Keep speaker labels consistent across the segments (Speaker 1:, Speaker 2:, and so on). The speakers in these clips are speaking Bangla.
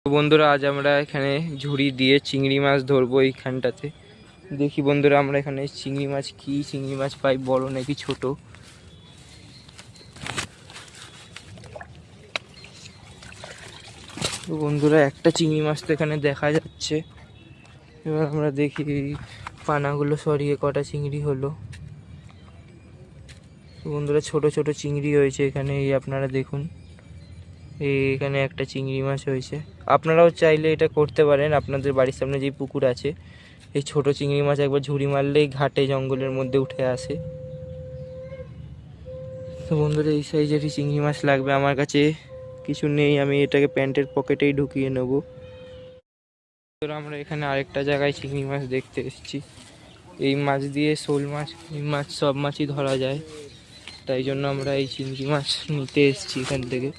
Speaker 1: তো বন্ধুরা আজ আমরা এখানে ঝুড়ি দিয়ে চিংড়ি মাছ ধরবো এইখানটাতে। দেখি বন্ধুরা আমরা এখানে চিংড়ি মাছ কি চিংড়ি মাছ পাই, বড় নাকি ছোট। তো বন্ধুরা একটা চিংড়ি মাছ তো এখানে দেখা যাচ্ছে। এবার আমরা দেখি পানাগুলো সরিয়ে কটা চিংড়ি হলো। তো বন্ধুরা ছোট ছোট চিংড়ি হয়েছে এখানে, এই আপনারা দেখুন এখানে একটা চিংড়ি মাছ হয়েছে। আপনারাও চাইলে এটা করতে পারেন, আপনাদের বাড়ির সামনে যে পুকুর আছে এই ছোট চিংড়ি মাছ একবার ঝুড়ি মারলেই ঘাটে জঙ্গলের মধ্যে উঠে আসে। তো বন্ধুরা এই সাইজেরই চিংড়ি মাছ লাগবে, আমার কাছে কিছু নেই, আমি এটাকে প্যান্টের পকেটেই ঢুকিয়ে নেব। তো আমরা এখানে আরেকটা জায়গায় চিংড়ি মাছ দেখতে এসেছি। এই মাছ দিয়ে শোল মাছ, এই মাছ সব মাছই ধরা যায়, তাই জন্য আমরা এই চিংড়ি মাছ নিতে এসেছি এখান থেকে।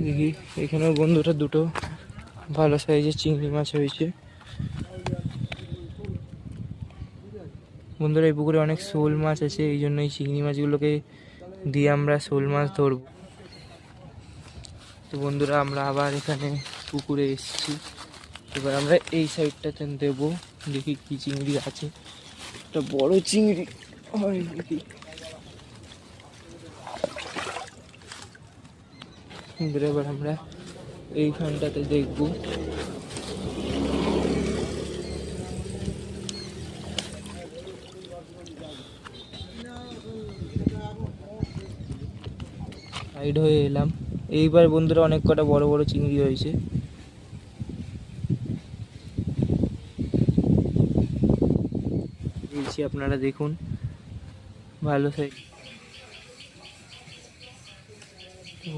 Speaker 1: দেখি এখানেও বন্ধুরা দুটো ভালো সাইজের চিংড়ি মাছ হয়েছে। বন্ধুরা এই পুকুরে অনেক শোল মাছ আছে, এই জন্য এই চিংড়ি মাছগুলোকে দিয়ে আমরা শোল মাছ ধরব। তো বন্ধুরা আমরা আবার এখানে পুকুরে এসেছি, এবার আমরা এই সাইডটাতে দেবো। দেখি কি চিংড়ি আছে, একটা বড় চিংড়ি হয় দেখি। বন্ধুরা এবার আমরা এইখানটাতে দেখবো। সাইড হয়ে এলাম, এইবার বন্ধুরা অনেক কটা বড় বড় চিংড়ি হয়েছে। বলছি আপনারা দেখুন ভালো সাইজ।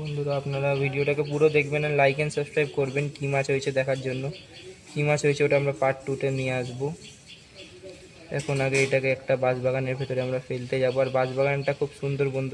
Speaker 1: বন্ধুরা আপনারা ভিডিওটাকে পুরো দেখবেন আর লাইক অ্যান্ড সাবস্ক্রাইব করবেন কী মাছ হয়েছে দেখার জন্য। কী মাছ হয়েছে ওটা আমরা পার্ট 2-তে নিয়ে আসবো। এখন আগে এটাকে একটা বাঁশবাগানের ভেতরে আমরা ফেলতে যাবো, আর বাঁশবাগানটা খুব সুন্দর বন্ধু।